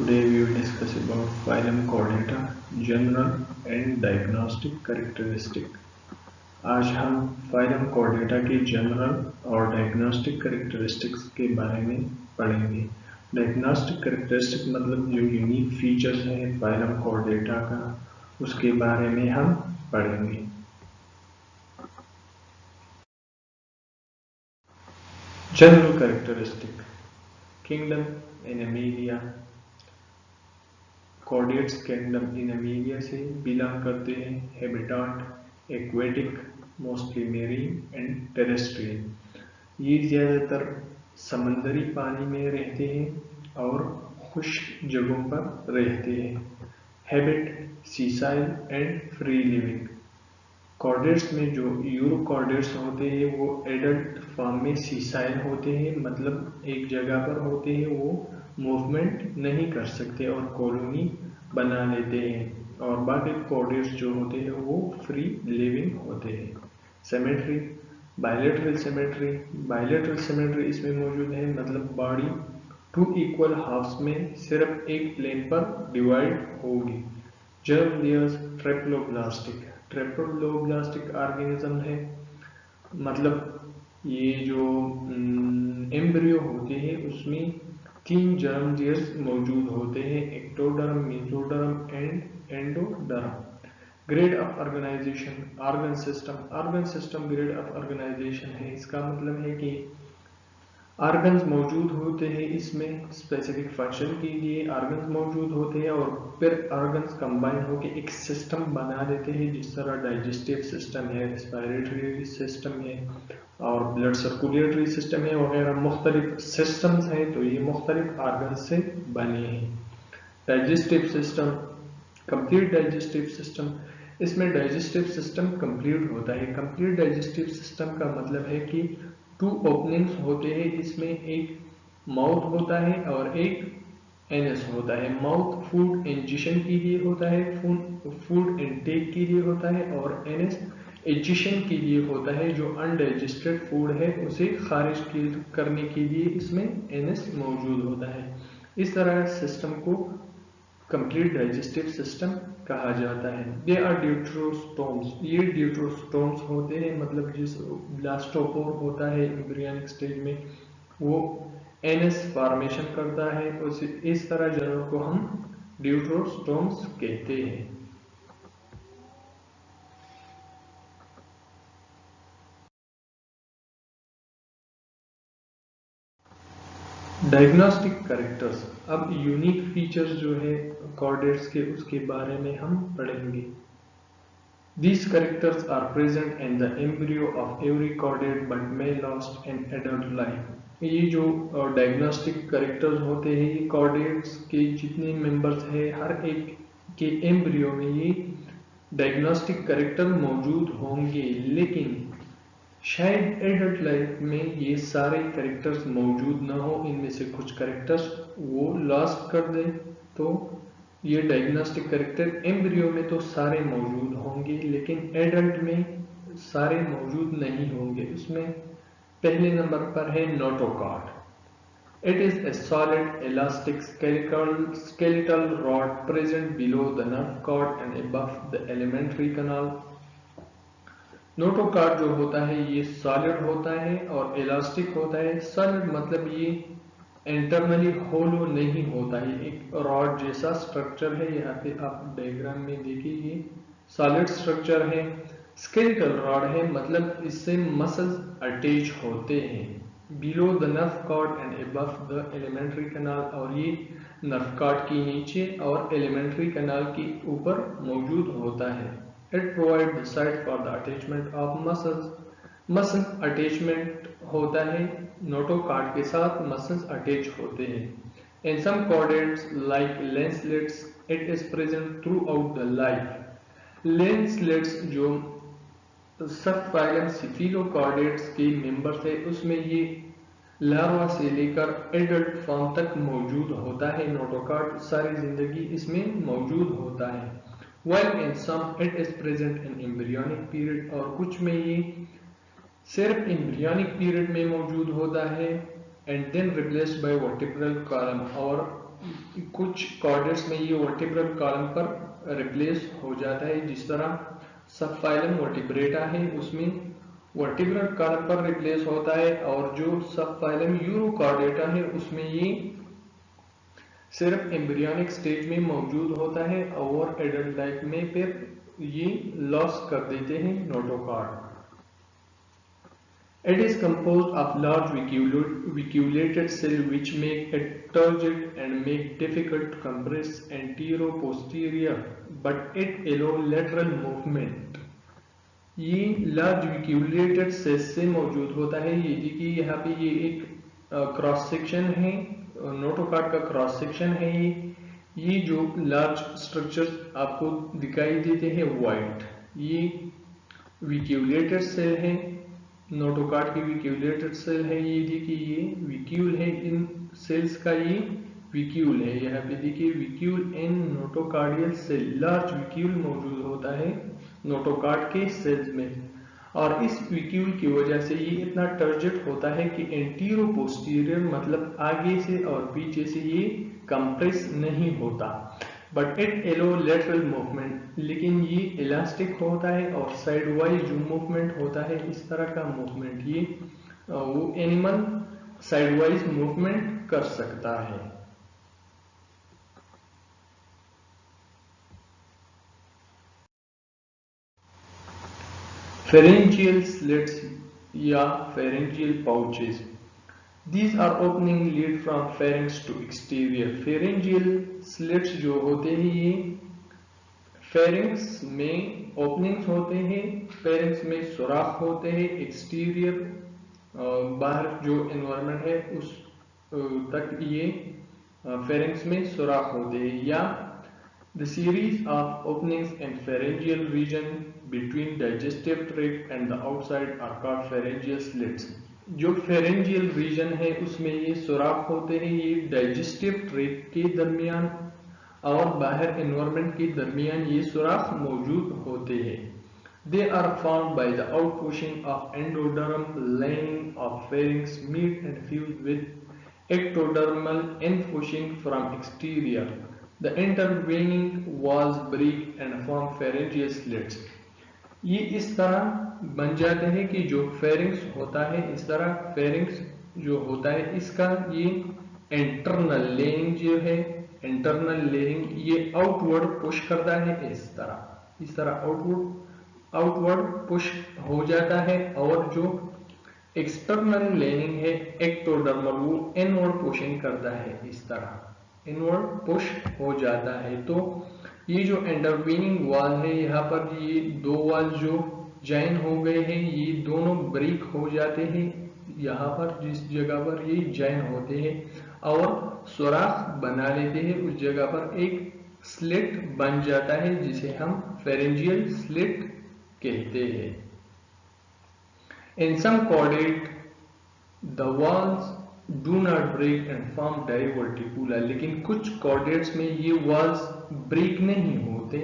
Today we will discuss about phylum Chordata, general and diagnostic characteristic. आज हम phylum Chordata के general और diagnostic characteristics के बारे में पढ़ेंगे। डायग्नोस्टिक कैरेक्टरिस्टिक मतलब जो यूनिक फीचर्स हैं phylum Chordata का, उसके बारे में हम पढ़ेंगे। General characteristic, kingdom Animalia, chordates kingdom Animalia से बिलोंग करते हैं। Habitat aquatic, mostly marine and terrestrial. ये ज़्यादातर समंदरी पानी में रहते हैं और खुश्क जगहों पर रहते हैं। Habit sessile and free living. Chordates में जो यूरोकॉर्डेट्स होते हैं वो एडल्ट फॉर्म में सीसाइल होते हैं, मतलब एक जगह पर होते हैं, वो मूवमेंट नहीं कर सकते और कॉलोनी बना लेते हैं। और बाकी कॉर्डेट्स जो होते हैं वो फ्री लिविंग होते हैं। Symmetry, bilateral symmetry. Bilateral symmetry इसमें मौजूद है, मतलब बॉडी टू इक्वल हाफ्स में सिर्फ एक प्लेन पर डिवाइड होगी। Germ layers triploblastic. Triploblastic organism है, मतलब ये जो एम्ब्रियो होते हैं उसमें 3 जर्म लेयर्स मौजूद होते हैं, ectoderm, mesoderm and endoderm. Grade of organisation, organ system. Organ system grade of organisation है, इसका मतलब है कि ऑर्गन्स मौजूद होते हैं, इसमें स्पेसिफिक फंक्शन के लिए ऑर्गन्स मौजूद होते हैं और फिर ऑर्गन्स कंबाइन होकर एक सिस्टम बना देते हैं, जिस तरह डाइजेस्टिव सिस्टम है, रेस्पिरेटरी सिस्टम है और ब्लड सर्कुलेटरी सिस्टम है वगैरह मुख्तलिफ सिस्टम्स हैं। तो ये मुख्तलिफ ऑर्गन्स से बने हैं। Digestive system, complete digestive system. इसमें डाइजेस्टिव सिस्टम कंप्लीट होता है। कंप्लीट डाइजेस्टिव सिस्टम का मतलब है कि 2 ओपनिंग्स होते हैं, इसमें एक माउथ होता है और एक एनस होता है। माउथ फूड इंजेशन के लिए होता है, फूड इनटेक के लिए होता है, और एनस एजिशन के लिए होता है, जो अनडाइजेस्टेड फूड है उसे खारिज करने के लिए इसमें एनस मौजूद होता है। इस तरह सिस्टम को कंप्लीट डाइजेस्टिव सिस्टम कहा जाता है। They are deuterostomes. ये ड्यूट्रोस्टोम्स होते हैं, मतलब जिस ब्लास्टोपोर होता है एम्ब्रियोनिक स्टेज में, वो एनस फॉर्मेशन करता है, उस इस तरह जानवर को हम ड्यूट्रोस्टोम्स कहते हैं। Diagnostic characters. अब यूनिक फीचर्स जो है कॉर्डेट्स के, उसके बारे में हम पढ़ेंगे। These characters are present in the embryo of every chordate but may lost in adult life. ये जो डायग्नोस्टिक कैरेक्टर्स होते हैं, ये कॉर्डेट्स के जितने मेंबर्स हैं हर एक के एम्ब्रियो में ये डायग्नोस्टिक कैरेक्टर मौजूद होंगे, लेकिन शायद एडल्ट लाइफ में ये सारे कैरेक्टर्स मौजूद ना हो, इनमें से कुछ कैरेक्टर्स वो लॉस्ट कर दे। तो ये डायग्नोस्टिक कैरेक्टर एम्ब्रियो में तो सारे मौजूद होंगे, लेकिन एडल्ट में सारे मौजूद नहीं होंगे। उसमें पहले नंबर पर है notochord. It is a solid elastic skeletal rod present below the nerve cord and above the alimentary canal. Notochord जो होता है ये सॉलिड होता है और इलास्टिक होता है। सॉलिड मतलब ये इंटरनली होलो नहीं होता है, एक रॉड जैसा स्ट्रक्चर है। यहाँ पे आप डायग्राम में देखिए, ये सॉलिड स्ट्रक्चर है। स्केलेटल रॉड है, मतलब इससे मसल्स अटैच होते हैं। Below the nerve cord and above the alimentary canal, और ये नर्व कॉर्ड के नीचे और एलिमेंट्री कैनाल के ऊपर मौजूद होता है। It provides the site for the attachment of muscles. Muscle attachment होता है, नोटोकार्ड के साथ मसल्स अटैच होते हैं। In some chordates like lancelets, it is present throughout the life. Lancelets जो सबफाइलम सिफिलोकॉर्डेट्स के मेंबर्स है, उसमें ये लार्वा से लेकर एडल्ट फॉर्म तक मौजूद होता है। नोटोकार्ड सारी जिंदगी इसमें मौजूद होता है। While in some it is present in embryonic period, और कुछ में ये सिर्फ एम्ब्रियोनिक पीरियड में मौजूद होता है, and then replaced by vertebral column, और कुछ कॉर्डेट्स में ये वर्टिब्रल कॉलम पर रिप्लेस हो जाता है, जिस तरह सब फाइलम वर्टिब्रेटा है उसमें वर्टिब्रल कॉलम पर रिप्लेस होता है, और जो सब फाइलम यूरोकॉर्डेटा है उसमें ये सिर्फ एम्ब्रियोनिक स्टेज में मौजूद होता है और एडल्ट लाइफ में फिर ये लॉस कर देते हैं notochord. It is composed of large vacuolated cells which make it turgid and make difficult to compress anterior-posterior, but it allow lateral movement. ये लार्ज विक्यूलेटेड सेल्स से मौजूद होता है। ये देखिए यहाँ पे ये एक क्रॉस सेक्शन है, नोटोकॉर्ड का क्रॉस सेक्शन है। ये जो लार्ज स्ट्रक्चर्स आपको दिखाई देते हैं वाइट, ये विक्यूलेटेड सेल है, नोटोकॉर्ड की विक्यूलेटेड सेल है। ये देखिए ये विक्यूल है, इन सेल्स का ये विक्यूल है। यहाँ पे देखिए विक्यूल इन नोटोकार्डियल सेल, लार्ज विक्यूल मौजूद होता है नोटोकॉर्ड के सेल्स में, और इस विक्यूल की वजह से ये इतना टर्जिड होता है कि एंटीरो पोस्टीरियर मतलब आगे से और पीछे से ये कंप्रेस नहीं होता, but it allow lateral movement, लेकिन ये इलास्टिक होता है और साइड वाइज जो मूवमेंट होता है इस तरह का मूवमेंट ये वो एनिमल साइड वाइज मूवमेंट कर सकता है। Pharyngeal slits या pharyngeal pouches. These are opening lead from pharynx to exterior. Pharyngeal slits जो होते हैं ये pharynx में openings होते हैं, pharynx में सुराख होते हैं, exterior बाहर जो environment है उस तक ये pharynx में सुराख होते हैं, या the series of openings in pharyngeal region between digestive tract and the outside are called pharyngeal slits. जो pharyngeal region है उसमें ये सुराख होते हैं, ये digestive tract के दरमियान और बाहर environment के दरमियान ये सुराख मौजूद होते हैं। They are formed by the outpushing of endoderm lining of pharynx meet and fuse with ectodermal inpushing from exterior. The intervening walls break and form pharyngeal slits. ये इस तरह बन जाते हैं कि जो फेरिंग्स होता है, इस तरह फेरिंग्स जो होता है इसका ये इंटरनल लेयरिंग जो है, इंटरनल लेयरिंग ये आउटवर्ड पुश करता है, इस तरह आउटवर्ड पुश हो जाता है, और जो एक्सटर्नल लेयरिंग है एक्टोडर्मल वो इनवर्ड पुशिंग करता है, इस तरह इनवर्ड पुश हो जाता है। तो ये जो इंटरवीनिंग वॉल है, यहाँ पर ये दो वॉल जो जॉइन हो गए हैं ये दोनों ब्रेक हो जाते हैं, यहाँ पर जिस जगह पर ये जॉइन होते हैं और सुराख बना लेते हैं उस जगह पर एक स्लिट बन जाता है जिसे हम फेरेंजियल स्लिट कहते हैं। In some chordate the walls do not break and form diverticula, लेकिन कुछ chordates में ये walls ब्रेक नहीं होते,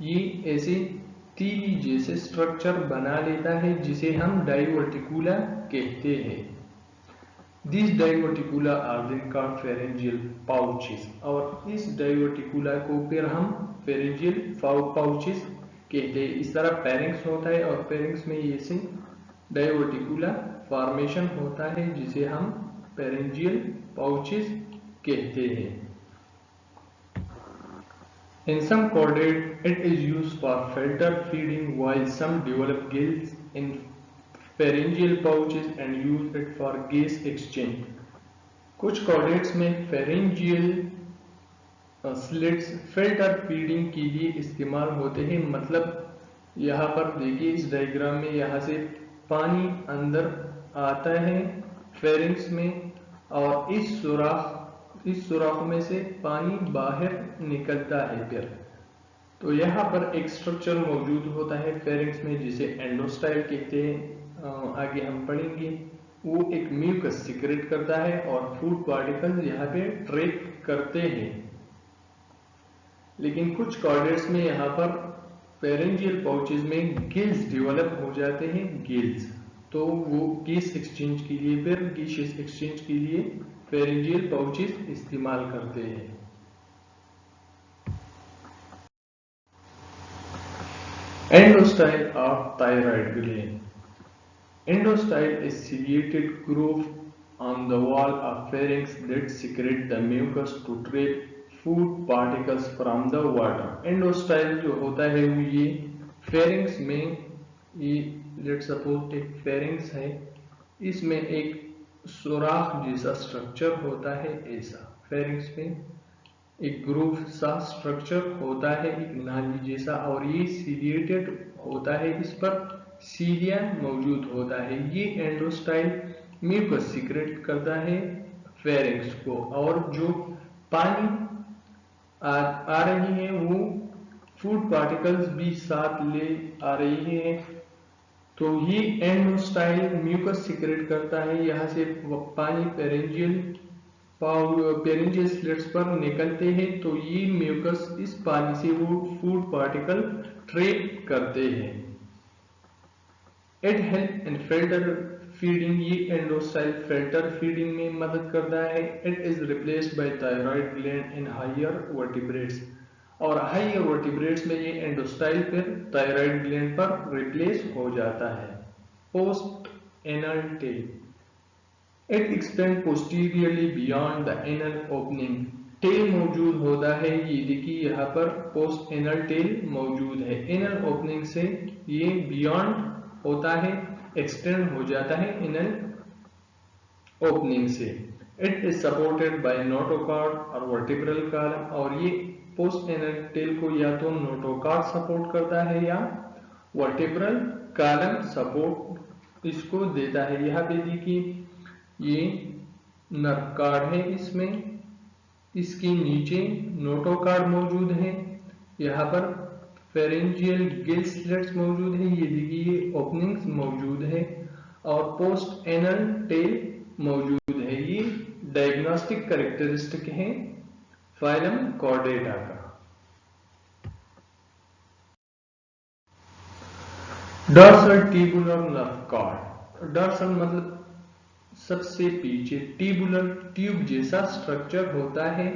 ये ऐसे तीली जैसे स्ट्रक्चर बना लेता है जिसे हम diverticula कहते हैं। These diverticula are then called pharyngeal pouches, और इस diverticula को फिर हम pharyngeal pouches कहते हैं। इस तरह pharynx होता है और pharynx में ये से diverticula फॉर्मेशन होता है जिसे हम pharyngeal pouches कहते हैं। In some chordate, it is used for filter feeding, while some develop gills in pharyngeal pouches and use it for gas exchange. कुछ chordates में pharyngeal slits फिल्टर फीडिंग के लिए इस्तेमाल होते हैं। मतलब यहाँ पर देखिए इस डायग्राम में यहाँ से पानी अंदर आता है फेरिंग्स में और इस सुराख में से पानी बाहर निकलता है फिर। तो यहाँ पर एक स्ट्रक्चर मौजूद होता है फेरिंग्स में जिसे एंडोस्टाइल कहते हैं, आगे हम पढ़ेंगे। वो एक म्यूकस सिक्रेट करता है और फूड पार्टिकल्स यहाँ पे ट्रैप करते हैं। लेकिन कुछ कॉर्डेट्स में यहाँ पर फेरेंजियल पाउचेस में गिल्स डेवलप हो जाते हैं, गिल्स। तो वो गैस एक्सचेंज के लिए फिर गैसियस एक्सचेंज के लिए फेरिंजियल पाउचेस इस्तेमाल करते हैं। Endostyle of thyroid gland. Endostyle is ciliated groove on the wall of pharynx that secrete the mucus to trap food particles from the water. Endostyle जो होता है वो ये pharynx में, ये let's suppose एक pharynx है, इसमें एक सुराख जैसा स्ट्रक्चर होता है, ऐसा pharynx में एक ग्रूव सा स्ट्रक्चर होता है, एक नाली जैसा, और ये सीलिएटेड होता है, इस पर सीलिया मौजूद होता है। ये एंडोस्टाइल म्यूकस सीक्रेट करता है फेरिंक्स को, और जो पानी आ रही है वो फूड पार्टिकल्स भी साथ ले आ रही है, तो ये एंडोस्टाइल म्यूकस सीक्रेट करता है। यहाँ से पानी पेरिंजियल स्लिट्स पर निकलते हैं, तो ये म्यूकस इस पानी से वो फूड पार्टिकल ट्रैप करते हैं। It help in filter feeding, ये एंडोस्टाइल फिल्टर फीडिंग में मदद करता है। It is replaced by thyroid gland in higher vertebrates, और हायर वर्टिब्रेट्स में ये एंडोस्टाइल फिर थायराइड ग्लैंड पर रिप्लेस हो जाता है। Post anal tail, it extend posteriorly beyond the anal opening. Tail मौजूद होता है, ये देखिए यहाँ पर पोस्ट एनल टेल मौजूद है। एनल ओपनिंग से ये बियॉन्ड होता है, एक्सटेंड हो जाता है एनल ओपनिंग से। It is supported by notochord और वर्टिब्रल कॉलम, और ये पोस्ट एनल टेल को या तो नोटोकॉर्ड सपोर्ट करता है या वर्टिब्रल कॉलम सपोर्ट इसको देता है। यहाँ पे देखिए ये नर्व कार्ड है, इसमें इसके नीचे नोटोकार्ड मौजूद है, यहाँ पर फेरेंजियल गिल स्लिट्स मौजूद है, ये देखिए ओपनिंग्स मौजूद है, और पोस्ट एनल टेल मौजूद है। ये डायग्नोस्टिक कैरेक्टरिस्टिक है फाइलम कॉर्डेटा का। Dorsal tubular nerve cord, dorsal मतलब सबसे पीछे, ट्यूबुलर ट्यूब जैसा स्ट्रक्चर होता है,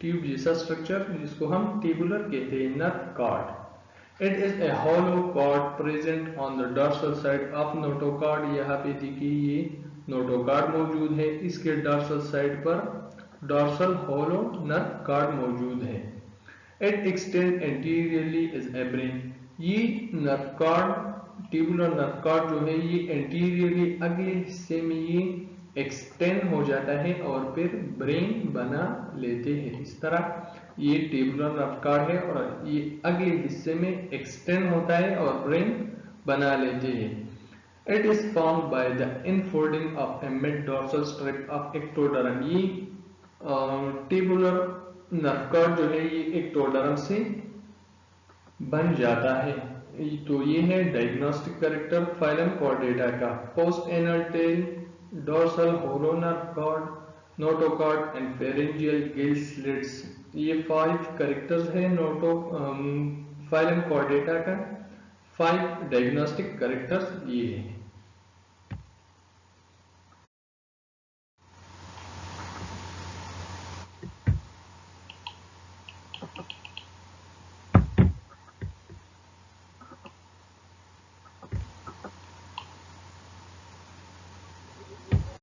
ट्यूब जैसा स्ट्रक्चर जिसको हम ट्यूबुलर कहते हैं, nerve cord. It is a hollow cord present on the dorsal side of notochord. यहाँ पे देखिए ये नोटोकॉर्ड मौजूद है, इसके डॉर्सल साइड पर डॉर्सल हॉलो नर्व कॉर्ड मौजूद है। It extend anteriorly as a brain, ये nerve cord tubular nerve cord जो है ये एंटीरियरली अगले हिस्से में ये एक्सटेंड हो जाता है और फिर ब्रेन बना लेते हैं। इस तरह ये ट्यूबुलर नर्व कॉर्ड है और ये अगले हिस्से में एक्सटेंड होता है और ब्रेन बना लेते हैं। It is formed by the infolding of A mid dorsal strip of ectoderm, ये ट्यूबुलर नर्व कॉर्ड जो है ये एक्टोडर्म से बन जाता है। तो ये है डायग्नोस्टिक कैरेक्टर फाइलम कॉर्डेटा का। Post anal tail, dorsal hollow nerve cord, notochord and pharyngeal gill slits, ये 5 कैरेक्टर्स है फाइलम कॉर्डेटा का। 5 डायग्नोस्टिक कैरेक्टर्स ये है।